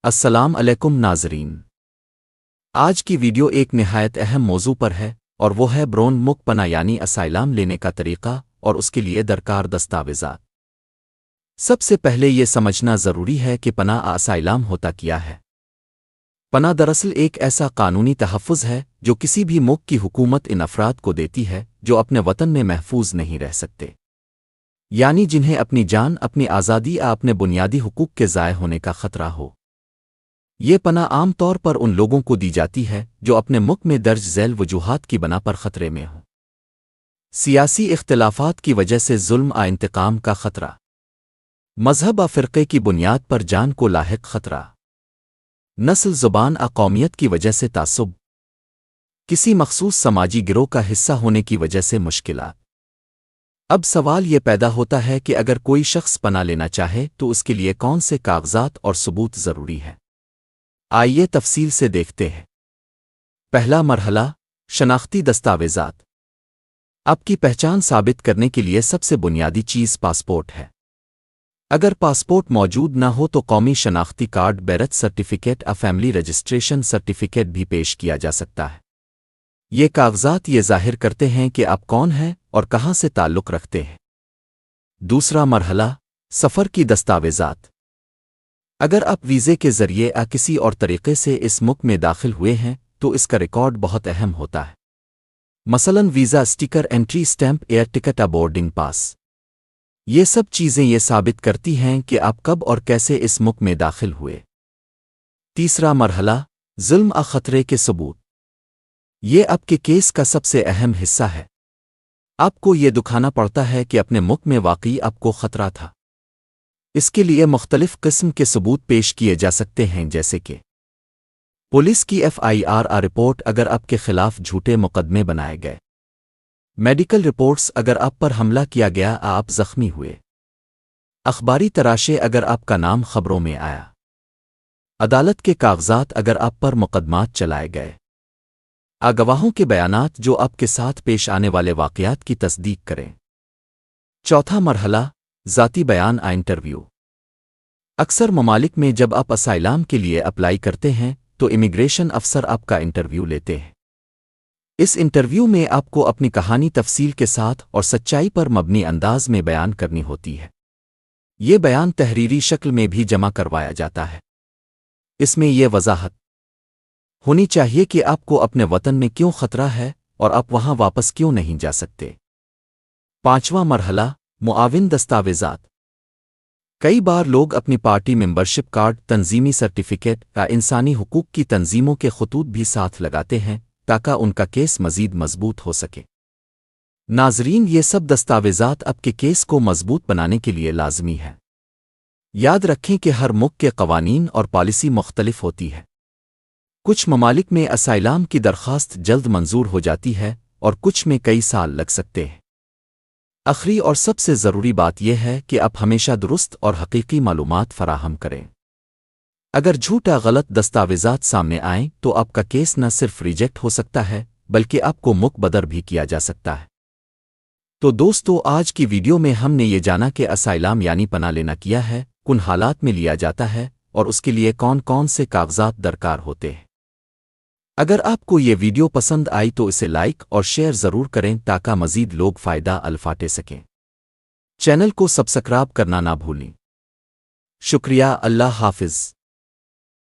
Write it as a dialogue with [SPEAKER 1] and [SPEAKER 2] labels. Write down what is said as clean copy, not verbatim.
[SPEAKER 1] السلام علیکم ناظرین۔ آج کی ویڈیو ایک نہایت اہم موضوع پر ہے اور وہ ہے برون مک پناہ یعنی اسائلم لینے کا طریقہ اور اس کے لیے درکار دستاویزات۔ سب سے پہلے یہ سمجھنا ضروری ہے کہ پناہ اسائلم ہوتا کیا ہے۔ پناہ دراصل ایک ایسا قانونی تحفظ ہے جو کسی بھی ملک کی حکومت ان افراد کو دیتی ہے جو اپنے وطن میں محفوظ نہیں رہ سکتے، یعنی جنہیں اپنی جان، اپنی آزادی یا اپنے بنیادی حقوق کے ضائع ہونے کا خطرہ ہو۔ یہ پناہ عام طور پر ان لوگوں کو دی جاتی ہے جو اپنے ملک میں درج ذیل وجوہات کی بنا پر خطرے میں ہوں۔ سیاسی اختلافات کی وجہ سے ظلم یا انتقام کا خطرہ، مذہب یا فرقے کی بنیاد پر جان کو لاحق خطرہ، نسل، زبان یا قومیت کی وجہ سے تعصب، کسی مخصوص سماجی گروہ کا حصہ ہونے کی وجہ سے مشکلات۔ اب سوال یہ پیدا ہوتا ہے کہ اگر کوئی شخص پناہ لینا چاہے تو اس کے لیے کون سے کاغذات اور ثبوت ضروری ہے؟ آئیے تفصیل سے دیکھتے ہیں۔ پہلا مرحلہ، شناختی دستاویزات۔ آپ کی پہچان ثابت کرنے کے لیے سب سے بنیادی چیز پاسپورٹ ہے۔ اگر پاسپورٹ موجود نہ ہو تو قومی شناختی کارڈ، بیرتھ سرٹیفکیٹ یا فیملی رجسٹریشن سرٹیفکیٹ بھی پیش کیا جا سکتا ہے۔ یہ کاغذات یہ ظاہر کرتے ہیں کہ آپ کون ہیں اور کہاں سے تعلق رکھتے ہیں۔ دوسرا مرحلہ، سفر کی دستاویزات۔ اگر آپ ویزے کے ذریعے یا کسی اور طریقے سے اس ملک میں داخل ہوئے ہیں تو اس کا ریکارڈ بہت اہم ہوتا ہے۔ مثلاً visa, sticker, entry stamp, air ticket یا بورڈنگ پاس۔ یہ سب چیزیں یہ ثابت کرتی ہیں کہ آپ کب اور کیسے اس ملک میں داخل ہوئے۔ تیسرا مرحلہ، ظلم یا خطرے کے ثبوت۔ یہ آپ کے کیس کا سب سے اہم حصہ ہے۔ آپ کو یہ دکھانا پڑتا ہے کہ اپنے ملک میں واقعی آپ کو خطرہ تھا۔ اس کے لیے مختلف قسم کے ثبوت پیش کیے جا سکتے ہیں، جیسے کہ پولیس کی FIR رپورٹ اگر آپ کے خلاف جھوٹے مقدمے بنائے گئے، میڈیکل رپورٹس اگر آپ پر حملہ کیا گیا یا آپ زخمی ہوئے، اخباری تراشے اگر آپ کا نام خبروں میں آیا، عدالت کے کاغذات اگر آپ پر مقدمات چلائے گئے، گواہوں کے بیانات جو آپ کے ساتھ پیش آنے والے واقعات کی تصدیق کریں۔ چوتھا مرحلہ، ذاتی بیان یا انٹرویو۔ اکثر ممالک میں جب آپ اسائلم کے لیے اپلائی کرتے ہیں تو امیگریشن افسر آپ کا انٹرویو لیتے ہیں۔ اس انٹرویو میں آپ کو اپنی کہانی تفصیل کے ساتھ اور سچائی پر مبنی انداز میں بیان کرنی ہوتی ہے۔ یہ بیان تحریری شکل میں بھی جمع کروایا جاتا ہے۔ اس میں یہ وضاحت ہونی چاہیے کہ آپ کو اپنے وطن میں کیوں خطرہ ہے اور آپ وہاں واپس کیوں نہیں جا سکتے۔ پانچواں مرحلہ، معاون دستاویزات۔ کئی بار لوگ اپنی پارٹی ممبرشپ کارڈ، تنظیمی سرٹیفکیٹ یا انسانی حقوق کی تنظیموں کے خطوط بھی ساتھ لگاتے ہیں تاکہ ان کا کیس مزید مضبوط ہو سکے۔ ناظرین، یہ سب دستاویزات آپ کے کیس کو مضبوط بنانے کے لیے لازمی ہے۔ یاد رکھیں کہ ہر ملک کے قوانین اور پالیسی مختلف ہوتی ہے۔ کچھ ممالک میں اسائلم کی درخواست جلد منظور ہو جاتی ہے اور کچھ میں کئی سال لگ سکتے ہیں۔ آخری اور سب سے ضروری بات یہ ہے کہ آپ ہمیشہ درست اور حقیقی معلومات فراہم کریں۔ اگر جھوٹ یا غلط دستاویزات سامنے آئیں تو آپ کا کیس نہ صرف ریجیکٹ ہو سکتا ہے بلکہ آپ کو مقبدر بھی کیا جا سکتا ہے۔ تو دوستو، آج کی ویڈیو میں ہم نے یہ جانا کہ اسائلم یعنی پناہ لینا کیا ہے، کن حالات میں لیا جاتا ہے اور اس کے لیے کون کون سے کاغذات درکار ہوتے ہیں۔ اگر آپ کو یہ ویڈیو پسند آئی تو اسے لائک اور شیئر ضرور کریں تاکہ مزید لوگ فائدہ الفاٹے سکیں۔ چینل کو سبسکرائب کرنا نہ بھولیں۔ شکریہ، اللہ حافظ۔